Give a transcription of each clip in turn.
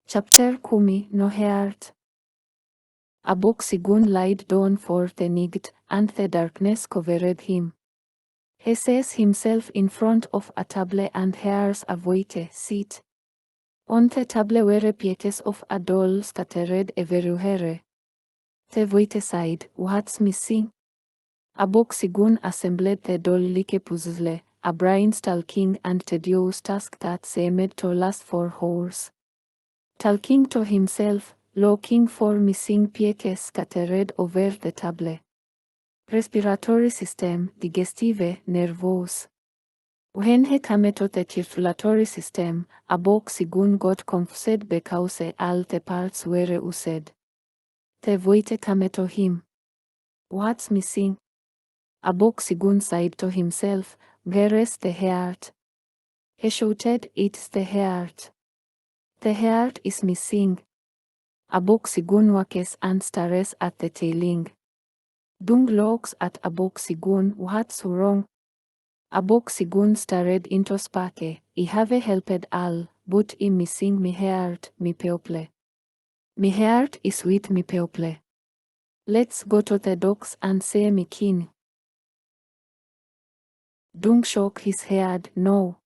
Chapter 10 No Heart. Abooksigun lied dawn for the night, and the darkness covered him. He says himself in front of a table and hears a voice sit. On the table were pieces of a doll scattered everywhere. The voice sighed, "What's missing?" Abooksigun assembled the doll like a puzzle, a brain-stalking and tedious task that seemed to last for hours. Talking to himself, looking for missing pieces scattered over the table. Respiratory system, digestive, nervous. When he came to the circulatory system, Abooksigun got confused because all the parts were used. The voice came to him. "What's missing?" Abooksigun said to himself, "Where's the heart?" He shouted, "It's the heart. The heart is missing." Abooksigun wakes and stares at the ceiling. Dung looks at Abooksigun. "What's wrong?" Abooksigun stared into space. "I have helped all, but I'm missing me heart, me people. Me heart is with me people. Let's go to the docks and see me kin." Dung shook his head. "No."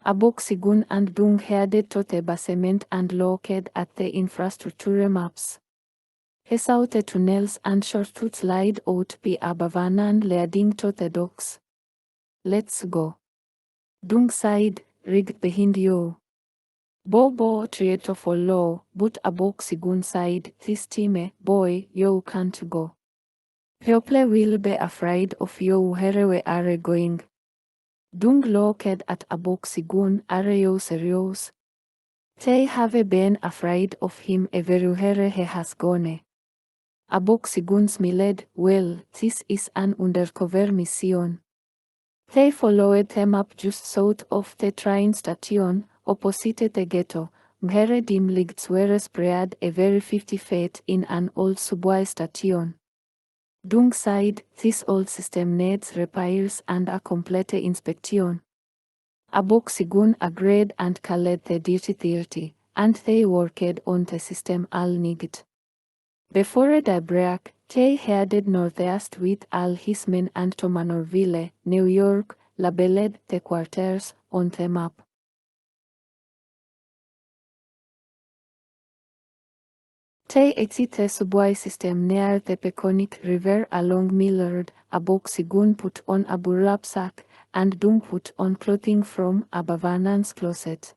Abooksigun and Dung headed to the basement and looked at the infrastructure maps. He saw the tunnels and shortcuts laid out by a bavanan leading to the docks. "Let's go." Dung sighed, "Rigged behind you." Bobo tried to follow, but Abooksigun sighed, "This time, boy, you can't go. People will be afraid of you where we are going." Dung looked at Abooksigun. "Are you serious?" "They have been afraid of him everywhere he has gone." Abooksigun smiled. "Well, this is an undercover mission." They followed the map just south of the train station, opposite the ghetto, where dim lights were spread every 50 feet in an old subway station. Dung sighed, "This old system needs repairs and a complete inspection." Abooksigun agreed and called the Dirty 30, and they worked on the system all night. Before daybreak, they headed northeast with all his men and to Manorville, New York, labeled the quarters on the map. They exit the subway system near the Peconic River along Millard. Abooksigun put on a burlap sack, and Dung put on clothing from a bavanan's closet.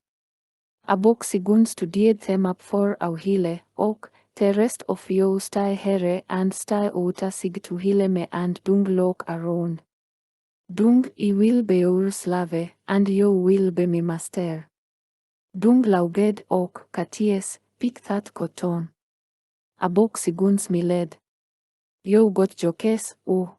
Abooksigun studied the map for a while. "Ok, the rest of you stay here and stay out sig to hile me and Dung look around. Dung, I will be your slave, and you will be my master." Dung laughed. "Ok, Katies, pick that cotton." Abooksigun smiled. "You got jokes, oh."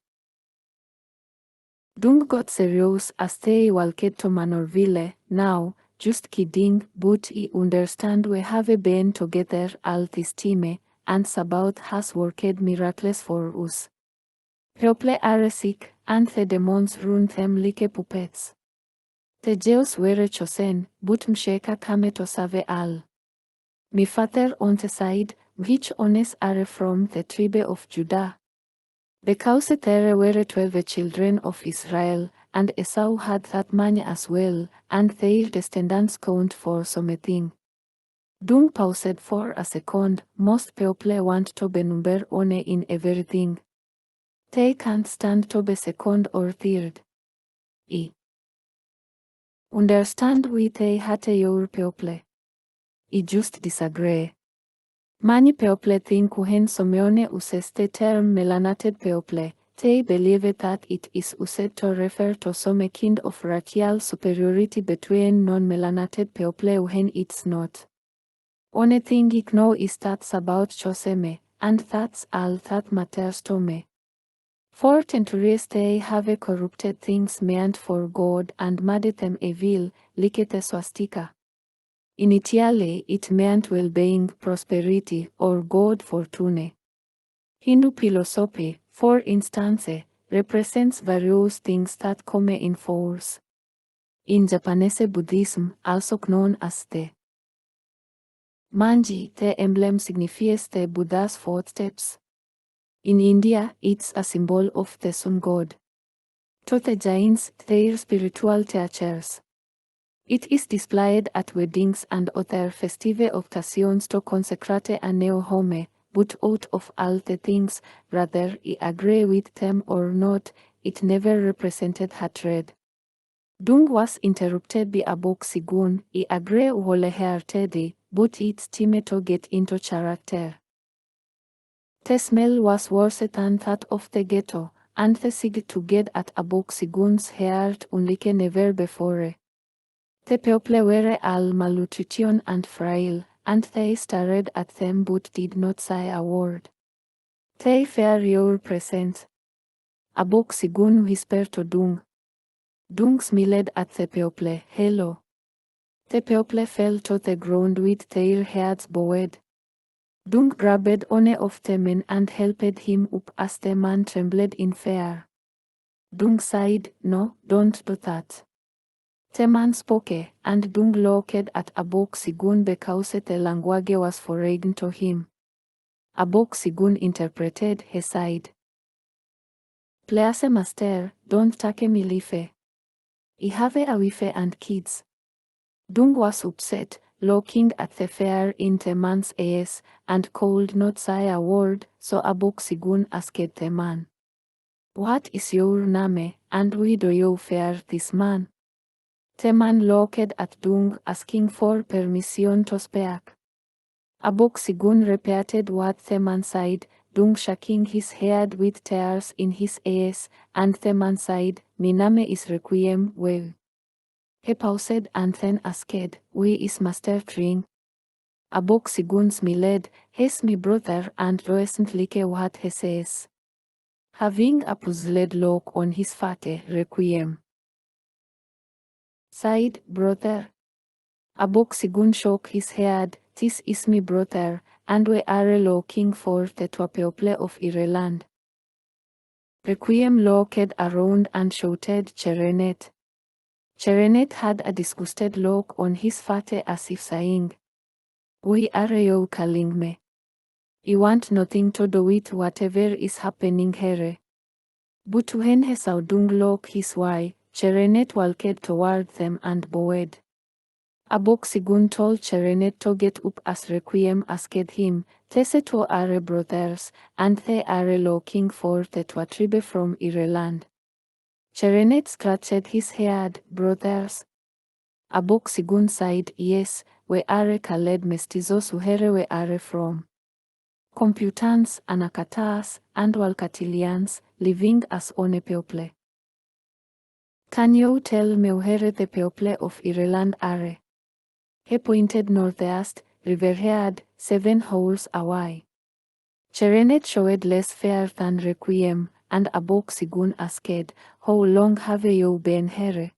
Dung got serious as they walked to Manorville. "Now, just kidding, but I understand we have been together all this time, and Sabaoth has worked miracles for us. People are sick, and the demons run them like puppets. The Jews were chosen, but Msheka came to save all. My father on the side, which ones are from the tribe of Judah. Because there were 12 children of Israel, and Esau had that many as well, and their descendants count for something." Dung paused for a second. "Most people want to be number one in everything. They can't stand to be second or third. I understand why they hate your people. I just disagree. Many people think when someone uses the term melanated people, they believe that it is used to refer to some kind of racial superiority between non-melanated people when it's not. Only thing I know is that's about chose me, and that's all that matters to me. For centuries they have corrupted things meant for God and made them evil, like the swastika. Initially, it meant well-being, prosperity, or good fortune. Hindu philosophy, for instance, represents various things that come in force. In Japanese Buddhism, also known as the Manji, the emblem signifies the Buddha's footsteps. In India, it's a symbol of the sun god. To the Jains, their spiritual teachers. It is displayed at weddings and other festive occasions to consecrate a new home, but out of all the things, whether I agree with them or not, it never represented hatred. Dung was interrupted by Abooksigun. I agree wholeheartedly, but it's time to get into character. The smell was worse than that of the ghetto, and the sight to get at Abooksigun's heart unlike never before. The people were all malnutrition and frail, and they stared at them but did not say a word. They fear your presence. Abooksigun whispered to Dung. Dung smiled at the people. Hello. The people fell to the ground with their heads bowed. Dung grabbed one of the men and helped him up as the man trembled in fear. Dung said, "No, don't do that." The man spoke, and Dung looked at Abooksigun because the language was foreign to him. Abooksigun interpreted. He said, "Please master, don't take me life. I have a wife and kids." Dung was upset, looking at the fear in the man's eyes, and could not say a word, so Abooksigun asked the man, "What is your name, and why do you fear this man?" The man looked at Dung, asking for permission to speak. Abooksigun repeated what the man said, Dung shaking his head with tears in his eyes, and the man said, "My name is Requiem, well." He paused and then asked, "Why is Master Tring?" Abooksigun smiled. "He's my brother and doesn't like what he says." Having a puzzled look on his face, Requiem said, "Brother." Abooksigun shook his head. "This is my brother, and we are looking for the two people of Ireland." Requiem looked around and shouted, "Cherenet." Cherenet had a disgusted look on his face as if saying, "Why are you calling me? I want nothing to do with whatever is happening here." But when he saw Dung look his way, Cherenet walked toward them and bowed. Abooksigun told Cherenet to get up as Requiem asked him. "These two are brothers, and they are looking for the two tribe from Ireland." Cherenet scratched his head. "Brothers?" Abooksigun said, "Yes, we are called mestizos where we are from. Computans, Anakatas, and Walkatilians, living as one people. Can you tell me where the people of Ireland are?" He pointed northeast, riverhead, 7 hours away. Cherenet showed less fear than Requiem, and Abooksigun asked, "How long have you been here?"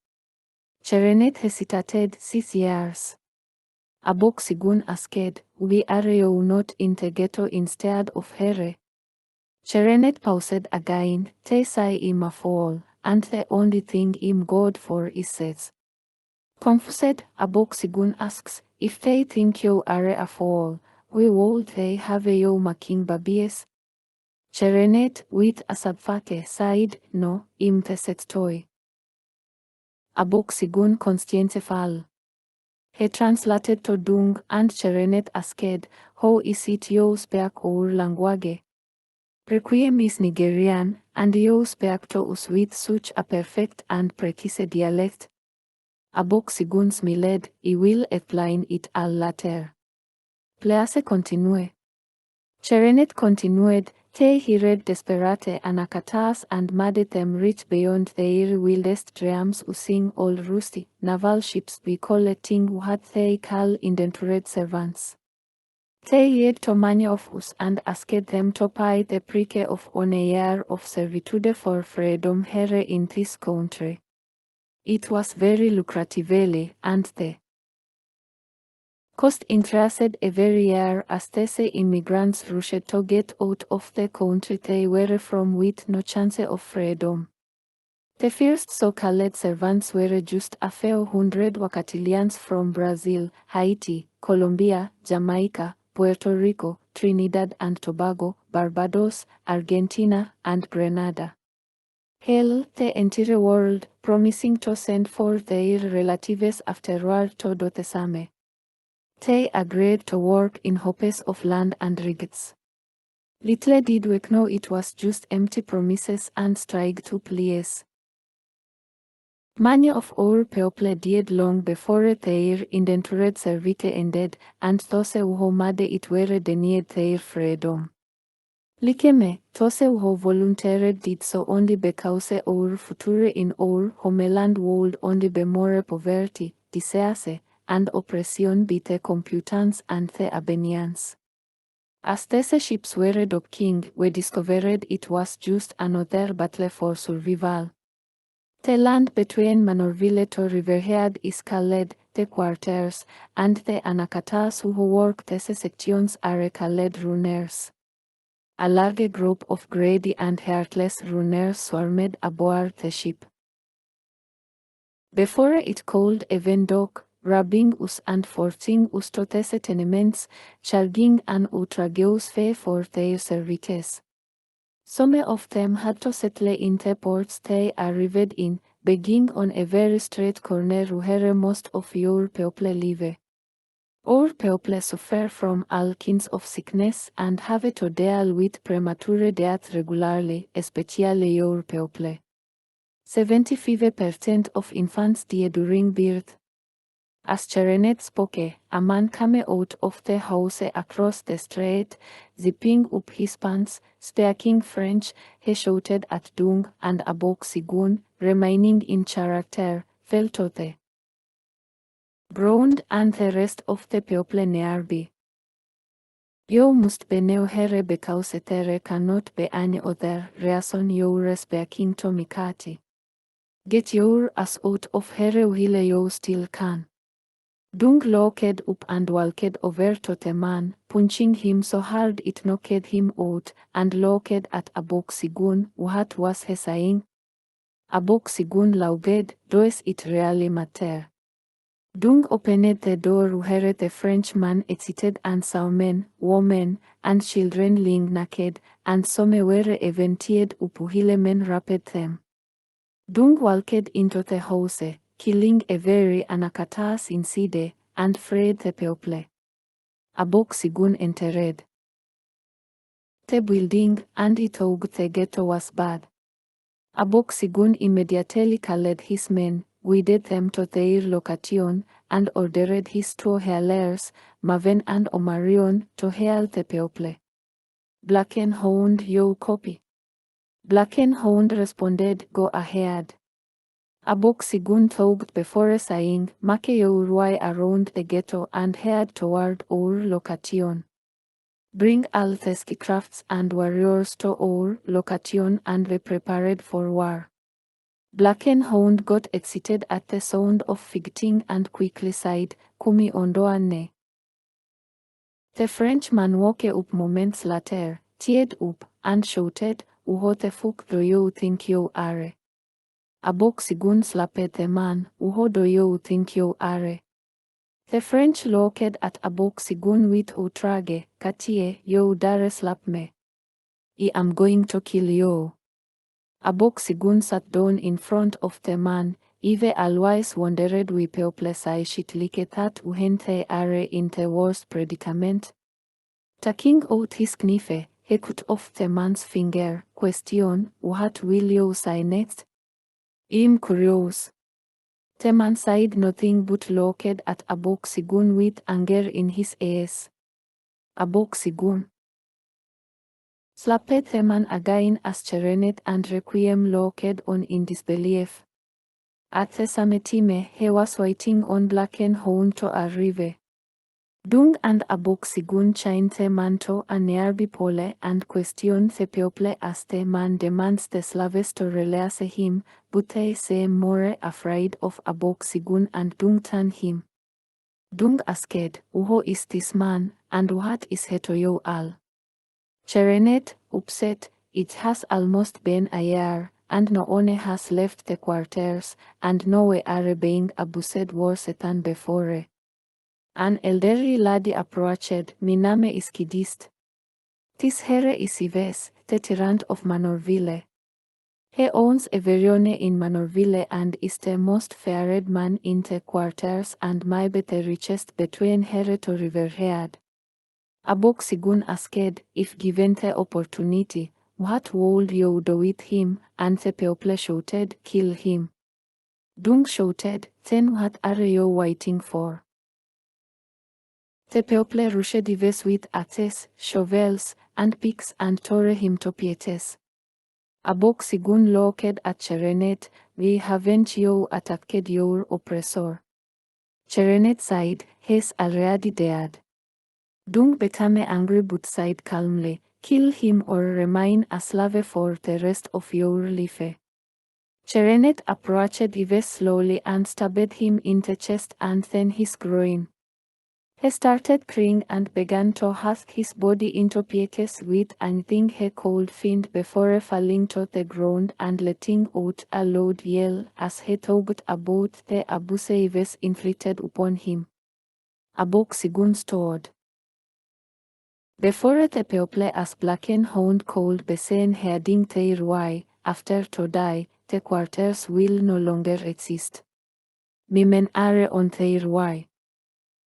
Cherenet hesitated. 6 years. Abooksigun asked, "Why are you not in the ghetto instead of here?" Cherenet paused again. "They say I'm a fool, and the only thing I'm good for is sex." Confused, Abooksigun asks, "If they think you are a fool, why would they have you making babies?" Cherenet, with a sad face, said, "No, I'm the sex toy." Abooksigun conscientiously. He translated to Dung, and Cherenet asked, "How is it you speak our language?" Requiem is Nigerian, and you speak to us with such a perfect and precise dialect. Abooksigun smiled. "I will explain it all later. Please continue." Cherenet continued. "They heard desperate Anakatas and made them rich beyond their wildest dreams using all rusty naval ships by collecting what they call indentured servants. They yet to many of us and asked them to pay the price of 1 year of servitude for freedom here in this country. It was very lucrative, and the cost interested every year as these immigrants rushed to get out of the country they were from with no chance of freedom. The first so-called servants were just a few hundred Wakatilians from Brazil, Haiti, Colombia, Jamaica, Puerto Rico, Trinidad and Tobago, Barbados, Argentina, and Grenada. Hail the entire world, promising to send forth their relatives afterward to do the same. They agreed to work in hopes of land and rights. Little did we know it was just empty promises and strike to please. Many of our people died long before their indentured service ended, and those who made it were denied their freedom. Like me, those who volunteered did so only because our future in our homeland would only be more poverty, disease, and oppression by the computants and the Abenians. As these ships were docking, we discovered it was just another battle for survival. The land between Manorville to Riverhead is called the quarters, and the Anakatas who work these sections are called runners. A large group of greedy and heartless runners swarmed aboard the ship. Before it could even dock, robbing us and forcing us to these tenements, charging an outrageous fee for their services. Some of them had to settle in the ports they arrived in, being on a very straight corner where most of your people live. Our people suffer from all kinds of sickness and have to deal with premature death regularly, especially your people. 75% of infants die during birth. As Cherenet spoke, a man came out of the house across the street, zipping up his pants, speaking French. He shouted at Dung and Abooksigun, remaining in character, fell to the ground and the rest of the people nearby. You must be new here because there cannot be any other reason you're speaking to Mikati. Get your ass out of here while you still can. Dung looked up and walked over to the man, punching him so hard it knocked him out, and looked at Abooksigun. What was he saying? Abooksigun laughed, does it really matter? Dung opened the door where the Frenchman exited and saw men, women, and children lying naked, and some were even tied up while men wrapped them. Dung walked into the house, killing every Anakatas inside, and freed the people. Abooksigun entered the building, and he thought the ghetto was bad. Abooksigun immediately called his men, guided them to their location, and ordered his two hailers, Maven and Omarion, to hail the people. Black and Hound, you copy? Black and Hound responded, go ahead. Abooksigun thought before saying, make your way around the ghetto and head toward our location. Bring all the skicrafts and warriors to our location and be prepared for war. Black and Hound got excited at the sound of fighting and quickly sighed, Kumi ondoane. The Frenchman woke up moments later, teared up, and shouted, Who the fuck do you think you are? Abooksigun slapped the man, Who do you think you are? The French looked at Abooksigun with outrage, Katie, you dare slap me. I am going to kill you. Abooksigun sat down in front of the man. Eve always wondered we people say shit like that when they are in the worst predicament. Taking out his knife, he cut off the man's finger. Question, what will you say next? I'm curious. The man said nothing but looked at Abooksigun with anger in his eyes. Abooksigun slapped the man again as Cherenet and Requiem looked on in disbelief. At the same time, he was waiting on Black and Hound to arrive. Dung and Abooksigun chained the man to a nearby pole and questioned the people as the man demands the slaves to release him, but they seem more afraid of Abooksigun and Dung than him. Dung asked, Who is this man, and what is he to you all? Cherenet, upset, it has almost been a year, and no one has left the quarters, and no we are being abused worse than before. An elderly lady approached, "Miname iskidist. Tis here isives, the tyrant of Manorville. He owns a verione in Manorville and is the most feared man in the quarters and maybe the richest between here to Riverhead." Abooksigun asked, if given the opportunity, what would you do with him, and the people shouted, "Kill him." Dung shouted, "Then what are you waiting for?" The people rushed dives with axes, shovels, and picks and tore him to pieces. Abooksigun looked at Cherenet, "We haven't you attacked your oppressor?" Cherenet sighed, "He's already dead." Dung became angry but said calmly, "Kill him or remain a slave for the rest of your life." Cherenet approached dives slowly and stabbed him in the chest and then his groin. He started crying and began to hack his body into pieces with anything he could find before falling to the ground and letting out a loud yell as he thought about the abuses inflicted upon him. Abooksigun stood before the people as blackened hound cold beseen heading their way, after to die, the quarters will no longer exist. Women are on their way.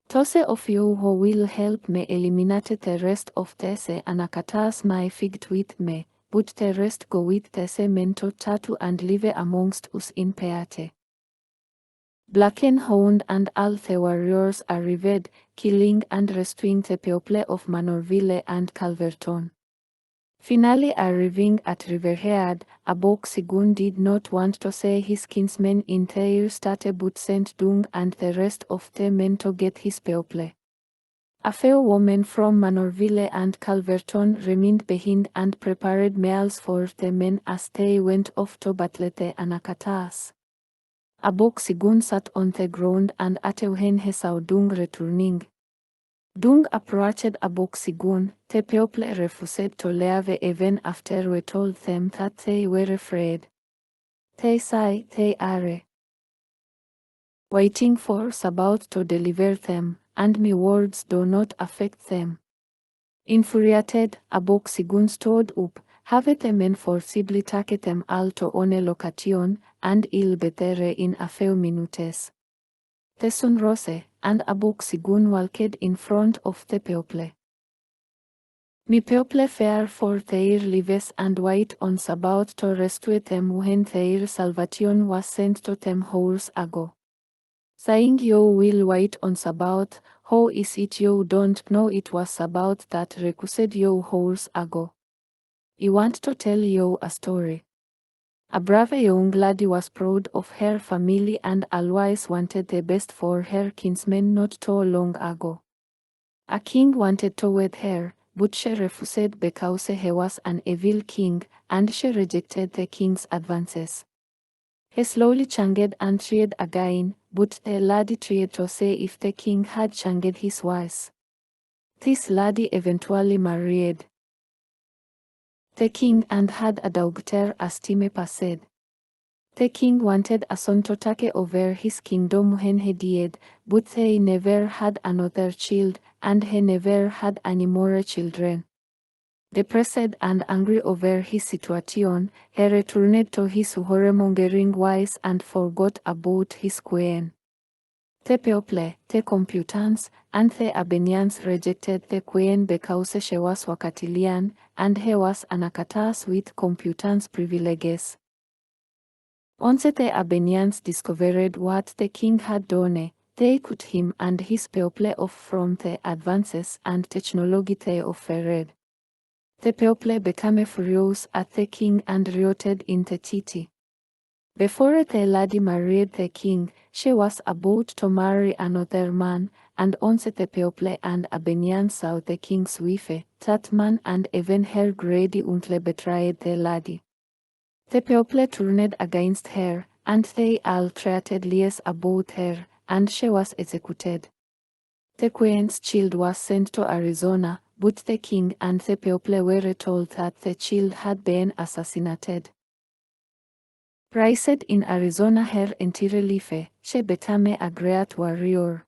Those of you who will help me eliminate the rest of these anakatas may fight with me, but the rest go with these men to tattoo and live amongst us in peace. Blackened Hound and all the warriors arrived, killing and rescuing the people of Manorville and Calverton. Finally arriving at Riverhead, Abooksigun did not want to see his kinsmen in their state but sent Dung and the rest of the men to get his people. A few women from Manorville and Calverton remained behind and prepared meals for the men as they went off to battle the Anakatas. Abooksigun sat on the ground and ate when he saw Dung returning. Dung approached Abooksigun. The people refused to leave even after we told them that they were afraid. They say they are waiting for us about to deliver them, and my words do not affect them. Infuriated, Abooksigun stood up, have the men forcibly take them all to one location, and il be there in a few minutes. The sun rose, and Abooksigun walked in front of the people. My people fear for their lives and wait on about to rescue them when their salvation was sent to them hours ago. Saying you will wait on about, how is it you don't know it was about that requested you hours ago? I want to tell you a story. A brave young lady was proud of her family and always wanted the best for her kinsmen not too long ago. A king wanted to wed her, but she refused because he was an evil king, and she rejected the king's advances. He slowly changed and tried again, but the lady tried to say if the king had changed his ways. This lady eventually married the king and had a daughter as time passed. The king wanted a son to take over his kingdom when he died, but they never had another child, and he never had any more children. Depressed and angry over his situation, he returned to his whoremongering ways and forgot about his queen. The people, the computans, and the Abenians rejected the queen because she was Wakatilian, and he was Anakatas with computans privileges. Once the Abenians discovered what the king had done, they cut him and his people off from the advances and technology they offered. The people became furious at the king and rioted in the city. Before the lady married the king, she was about to marry another man, and once the people and Abenians saw the king's wife, that man and even her greedy uncle betrayed the lady. The people turned against her, and they all treated lies about her, and she was executed. The queen's child was sent to Arizona, but the king and the people were told that the child had been assassinated. Raised in Arizona her entire life, she became a great warrior.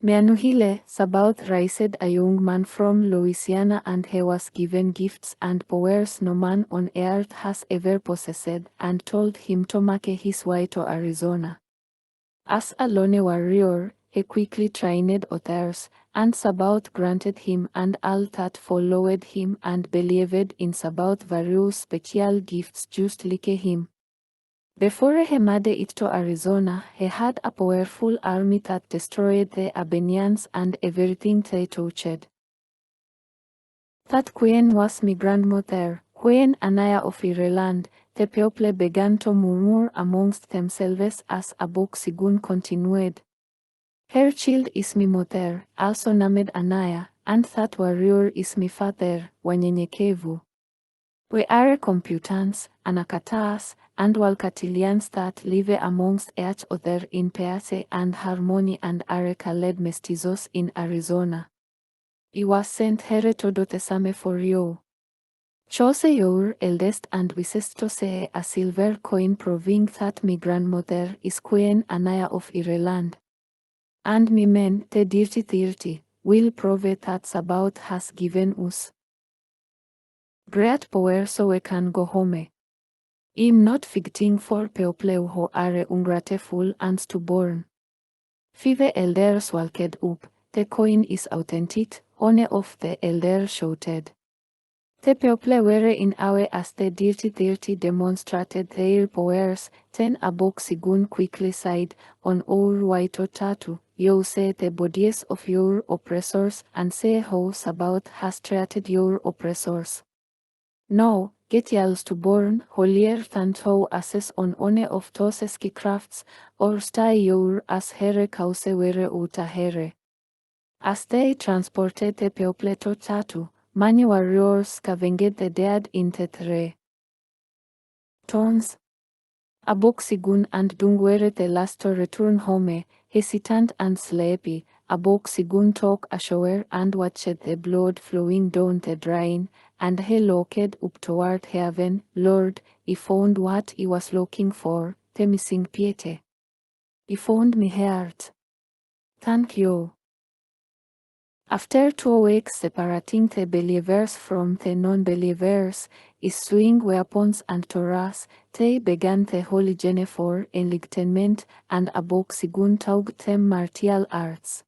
Meanuhile, Sabaoth raised a young man from Louisiana and he was given gifts and powers no man on earth has ever possessed and told him to make his way to Arizona. As a lone warrior, he quickly trained others, and Sabaoth granted him and all that followed him and believed in Sabaoth various special gifts just like him. Before he made it to Arizona, he had a powerful army that destroyed the Abenians and everything they touched. That queen was my grandmother, Queen Anaya of Ireland. The people began to murmur amongst themselves as Abooksigun continued. Her child is my mother, also named Anaya, and that warrior is my father, wanyenyekevu. We are computants, anakatas, and walkatilians that live amongst each other in peace and harmony and are called mestizos in Arizona. I was sent here to do the same for you. Chose your eldest and wisest to say a silver coin proving that my grandmother is Queen Anaya of Ireland. And me men, the dirty 30, will prove that Sabaoth has given us great power so we can go home. I'm not fighting for people who are ungrateful and stubborn. 5 elders walked up. The coin is authentic, one of the elders shouted. The people were in awe as the dirty 30 demonstrated their powers. Then Abooksigun quickly sighed, on our white tattoo, you say the bodies of your oppressors and say how Sabaoth has treated your oppressors. No, get yals to born, holier than thou asses on one of those ski crafts, or stay your as here cause were uta here. As they transported the people to Tatu, many warriors scavenged the dead in the 3 tons. Abooksigun and Dung were the last to return home, hesitant and sleepy. Abooksigun took a shower and watched the blood flowing down the drain, and he looked up toward heaven. Lord, I found what I was looking for, the missing piety. I found my heart. Thank you. After 2 weeks separating the believers from the non-believers, issuing weapons and Torahs, they began the holy journey for enlightenment, and Abooksigun taught them martial arts.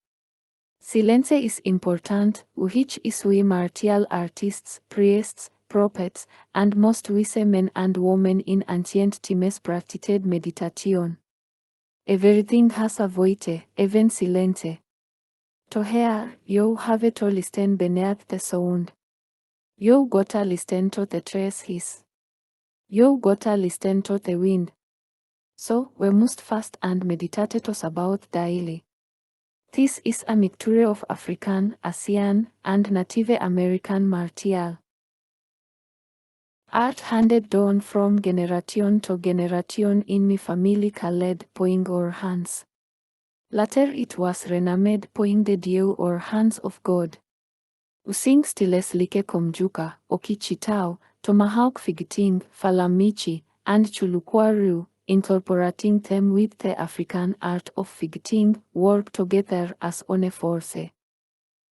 Silence is important, which is we martial artists, priests, prophets, and most wise men and women in ancient times practiced meditation. Everything has a voice, even silence. To hear, you have to listen beneath the sound. You gotta listen to the trees hiss. You gotta listen to the wind. So, we must fast and meditate us about daily. This is a mixture of African, Asian, and Native American martial art handed down from generation to generation in my family called poing or hands. Later it was renamed poing the dew or hands of God. Using stiles like komjuka, okichitao, tomahawk fighting, falamichi, and chulukwaru, incorporating them with the African art of fighting, work together as one force.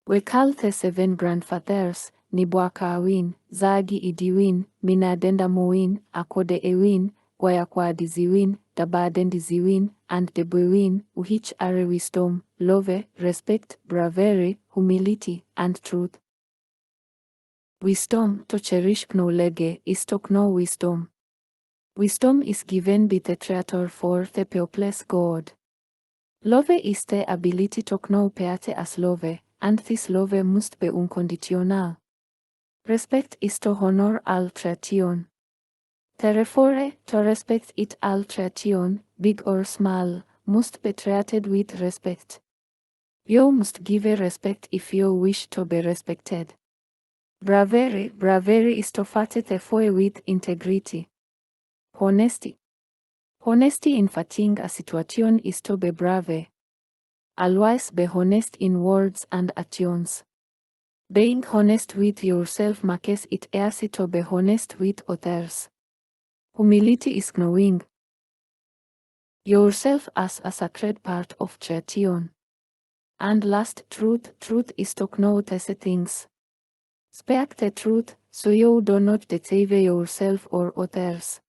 We call the 7 grandfathers, Nibwakawin, Zagi Idiwin, Minadenda Muwin, Akode Ewin, Guayakwadiziwin, Dabadendiziwin, and Debuwin, which are wisdom, love, respect, bravery, humility, and truth. Wisdom, to cherish knowledge, is to know wisdom. Wisdom is given by the Creator for the people's God. Love is the ability to know peate as love, and this love must be unconditional. Respect is to honor all creation. Therefore, to respect it all creation, big or small, must be treated with respect. You must give a respect if you wish to be respected. Bravery is to fight the foe with integrity. Honesty in fighting a situation is to be brave. Always be honest in words and actions. Being honest with yourself makes it easy to be honest with others. Humility is knowing yourself as a sacred part of creation. And last, truth. Truth is to know these things. Speak the truth, so you do not deceive yourself or others.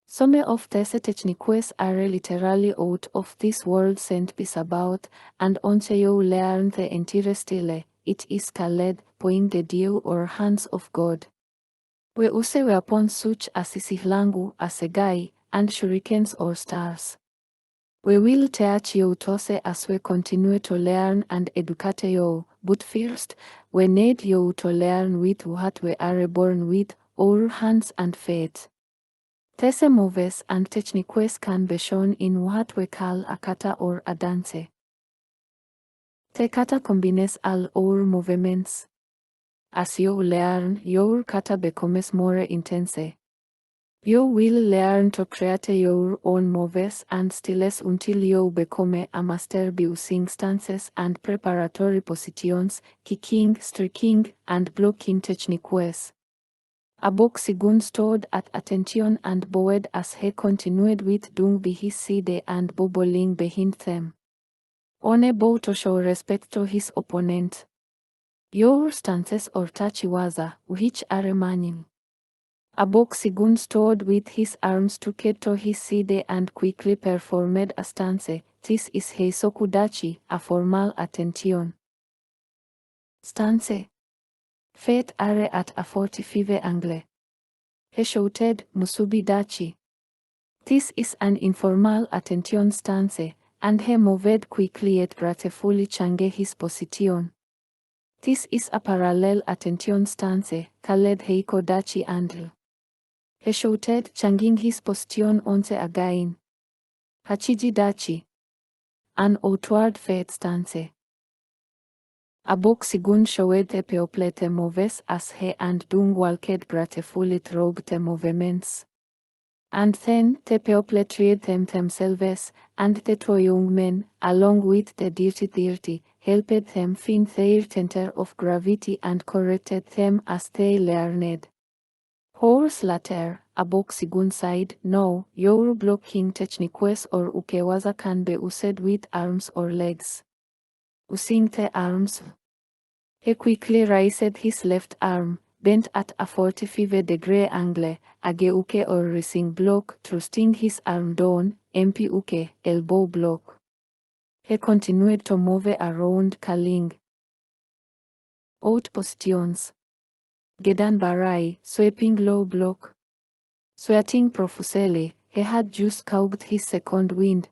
Some of these techniques are literally out of this world sent peace about, and once you learn the entire style, it is called putting the dew or hands of God. We use weapons such as sihlangu, assegai, and shurikens or stars. We will teach you those as we continue to learn and educate you, but first, we need you to learn with what we are born with, our hands and feet. These moves and techniques can be shown in what we call a kata or a dance. The kata combines all our movements. As you learn, your kata becomes more intense. You will learn to create your own moves and styles until you become a master by using stances and preparatory positions, kicking, striking, and blocking techniques. Abooksigun stood at attention and bowed as he continued with dung by his side and Bolin behind them. On a bow to show respect to his opponent. Your stances or tachiwaza, which are manning. Abooksigun stood with his arms together to his side and quickly performed a stance. This is heisokudachi, a formal attention. Stance. Feet are at a 45 angle. He shouted, Musubi dachi. This is an informal attention stance, and he moved quickly yet gracefully change his position. This is a parallel attention stance, called heiko dachi andl. He shouted, changing his position once again. Hachiji dachi. An outward feet stance. Abooksigun showed the people the moves as he and dung walked gratefully through the movements. And then the people treated them themselves, and the two young men, along with the dirty, helped them find their center of gravity and corrected them as they learned. Hours later, Abooksigun said, no, your blocking techniques or ukewaza can be used with arms or legs. Using the arms. He quickly raised his left arm, bent at a 45-degree angle, age uke or rising block, thrusting his arm down, MP uke, elbow block. He continued to move around calling out positions. Gedan barai, sweeping low block. Sweating profusely, he had just caught his second wind.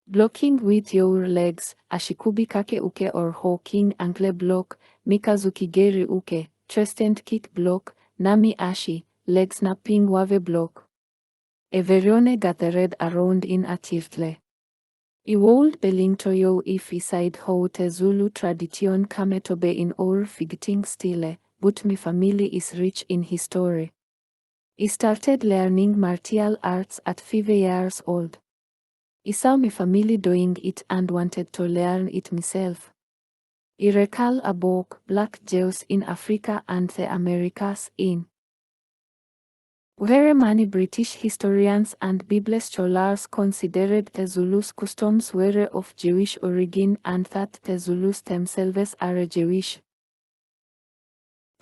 Blocking with your legs, ashikubi kake uke or hawking ankle block, mikazuki geri uke, tristant kick block, nami ashi, leg snapping wave block. Everyone gathered around in a tirtle. I would belong to you if I said how the Zulu tradition came to be in our fighting style, but my family is rich in history. I started learning martial arts at 5 years old. I saw my family doing it and wanted to learn it myself. I recall a book, Black Jews in Africa and the Americas in. Very many British historians and Bible scholars considered the Zulus' customs were of Jewish origin and that the Zulus themselves are Jewish.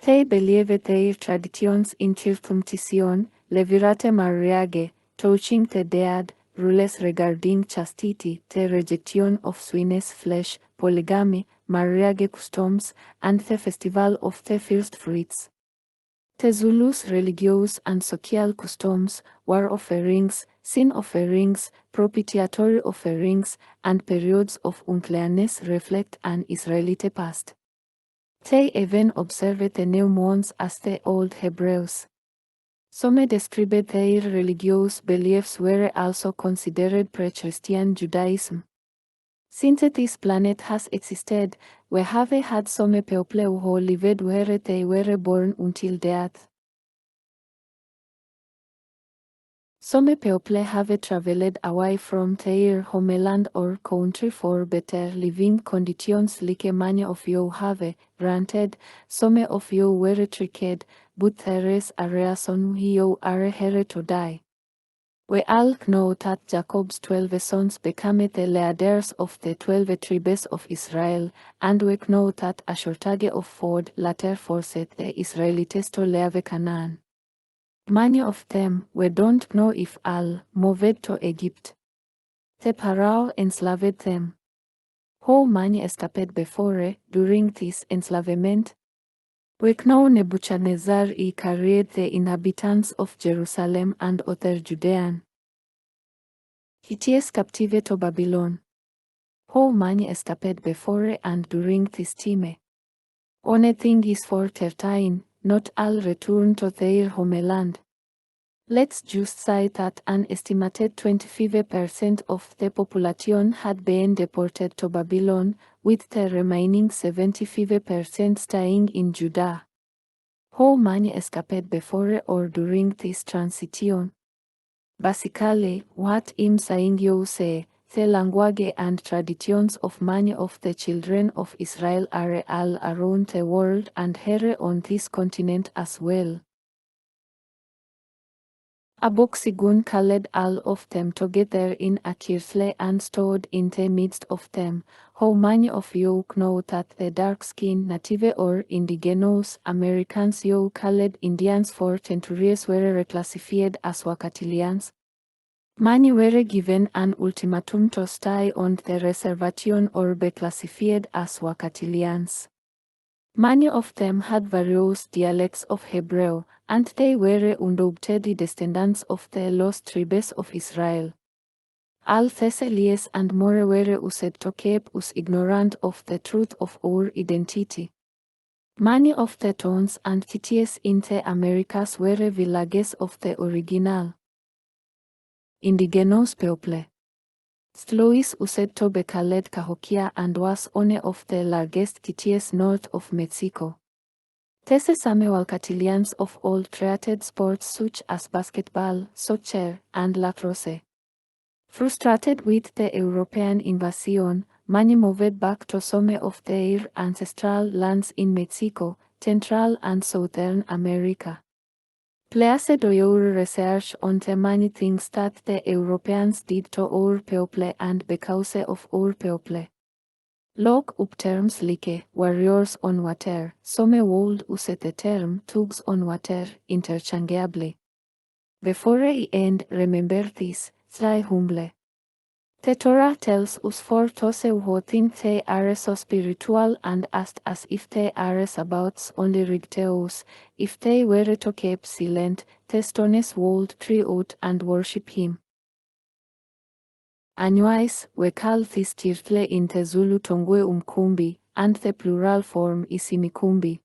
They believe their traditions in circumcision, levirate mariage, touching the dead, rules regarding chastity, the rejection of swine's flesh, polygamy, mariage customs, and the festival of the first fruits. The Zulus' religious and social customs, war offerings, sin offerings, propitiatory offerings, and periods of uncleanness reflect an Israelite past. They even observed the new moons as the old Hebrews. Some described their religious beliefs were also considered pre-Christian Judaism. Since this planet has existed, we have had some people who lived where they were born until death. Some people have traveled away from their homeland or country for better living conditions like many of you have. Granted, some of you were tricked, but there is a reason why you are here to die. We all know that Jacob's 12 sons became the leaders of the 12 tribes of Israel, and we know that a shortage of food later forced the Israelites to leave Canaan. Many of them, we don't know if all, moved to Egypt. The Pharaoh enslaved them. How many escaped before, during this enslavement? We know Nebuchadnezzar carried the inhabitants of Jerusalem and other Judean cities captive to Babylon. How many escaped before and during this time? Only thing is for certain, not all returned to their homeland. Let's just say that an estimated 25% of the population had been deported to Babylon, with the remaining 75% staying in Judah. How many escaped before or during this transition? Basically, what I'm saying you say, the language and traditions of many of the children of Israel are all around the world and here on this continent as well. Abooksigun called all of them together in a circle and stood in the midst of them. How many of you know that the dark-skinned Native or indigenous Americans you called Indians for centuries were reclassified as Wakatilians? Many were given an ultimatum to stay on the reservation or be classified as Wakatilians. Many of them had various dialects of Hebrew, and they were undoubtedly descendants of the lost tribes of Israel. All Thessalians and more were used to keep us ignorant of the truth of our identity. Many of the towns and cities in the Americas were villages of the original indigenous people. Slois used to be called Cahokia and was one of the largest cities north of Mexico. These same Wakatilians of all created sports such as basketball, soccer, and lacrosse. Frustrated with the European invasion, many moved back to some of their ancestral lands in Mexico, Central and Southern America. Please do your research on the many things that the Europeans did to our people and because of our people. Look up terms like warriors on water. Some would use the term thugs on water interchangeably. Before I end, remember this, try humble. The Torah tells us for those who think they are so spiritual and act as if they are about only righteous, if they were to keep silent, the stones would cry out and worship him. Anyways, we call this title in the Zulu tongue umkumbi, and the plural form is imikumbi.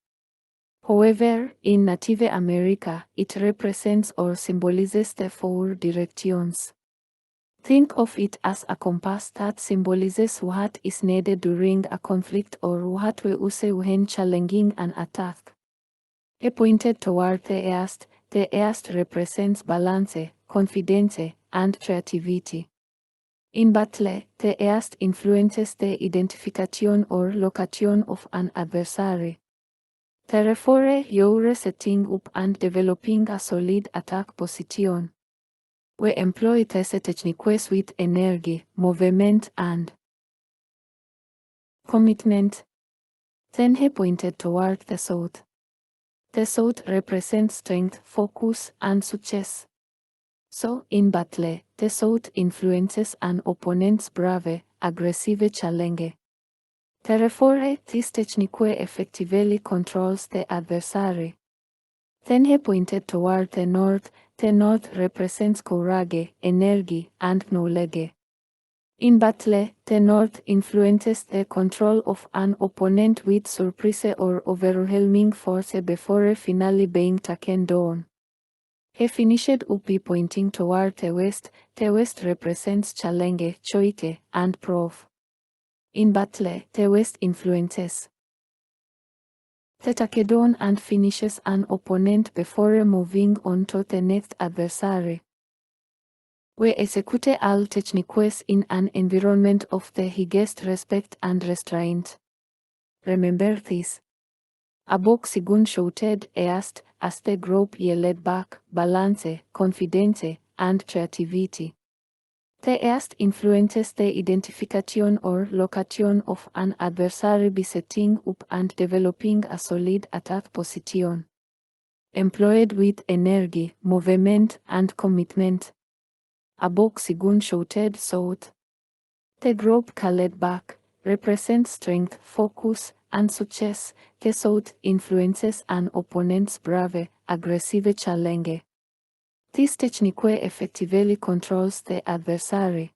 However, in Native America, it represents or symbolizes the four directions. Think of it as a compass that symbolizes what is needed during a conflict or what we use when challenging an attack. He pointed toward the east. The east represents balance, confidence, and creativity. In battle, the east influences the identification or location of an adversary. Therefore, you're setting up and developing a solid attack position. We employ these techniques with energy, movement, and commitment. Then he pointed toward the south. The south represents strength, focus, and success. So, in battle, the south influences an opponent's brave, aggressive challenge. Therefore, this technique effectively controls the adversary. Then he pointed toward the north. The north represents courage, energy, and knowledge. In battle, the north influences the control of an opponent with surprise or overwhelming force before finally being taken down. He finished up by pointing toward the west. The west represents challenge, choice, and proof. In battle, the west influences the takedown and finishes an opponent before moving on to the next adversary. We execute all techniques in an environment of the highest respect and restraint. Remember this. Abooksigun shouted east as the group yelled back, balance, confidence, and creativity. The erst influences the identification or location of an adversary by setting up and developing a solid attack position. Employed with energy, movement, and commitment. Abooksigun shouted south. The group called back, represents strength, focus, and success. The south influences an opponent's brave, aggressive challenge. This technique effectively controls the adversary.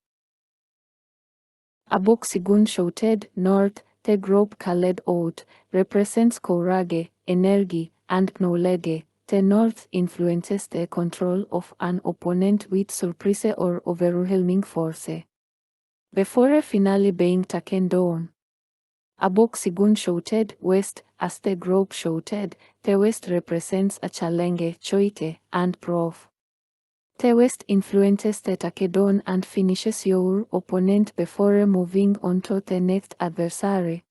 Abooksigun shouted north. The group called out, represents courage, energy, and knowledge. The north influences the control of an opponent with surprise or overwhelming force. Before finally being taken down. Abooksigun shouted west. As the group shouted, the west represents a challenge, choice, and proof. The west influences the takedown and finishes your opponent before moving on to the next adversary.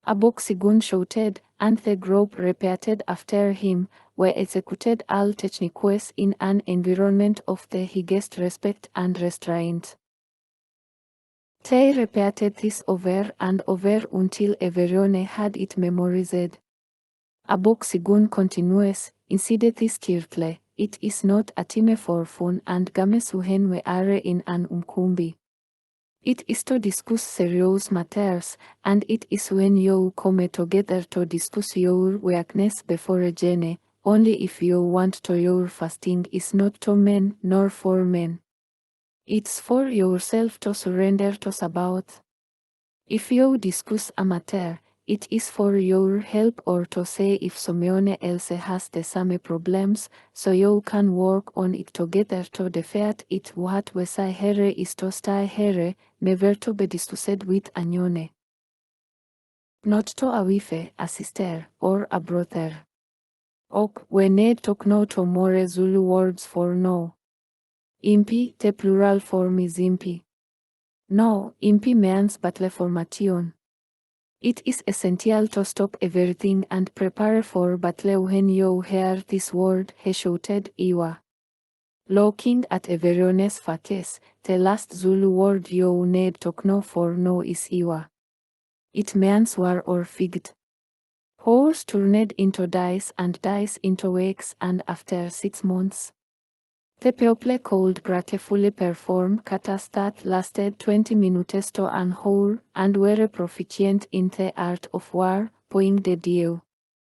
Abooksigun shouted, and the group repeated after him, were executed all techniques in an environment of the highest respect and restraint. They repeated this over and over until everyone had it memorized. Abooksigun continues, inside this kirtle, it is not a time for fun and games when we are in an ukumbi. It is to discuss serious matters, and it is when you come together to discuss your weakness before a gene, only if you want to your fasting is not to men nor for men. It's for yourself to surrender to about. If you discuss a matter, it is for your help or to say if someone else has the same problems, so you can work on it together to defeat it. What we say here is to stay here, never to be discussed with anyone. Not to a wife, a sister, or a brother. Ok, we need talk no to more Zulu words for no. Impi, the plural form is impi. No, impi means battle formation. It is essential to stop everything and prepare for battle when you hear this word, he shouted Iwa. Looking at everyone's faces, the last Zulu word you need to know for no is Iwa. It means war or figged. Horse turned into dice and dice into weeks, and after 6 months, the people could gratefully perform katas that lasted 20 minutes to an hour and were proficient in the art of war, playing the deal.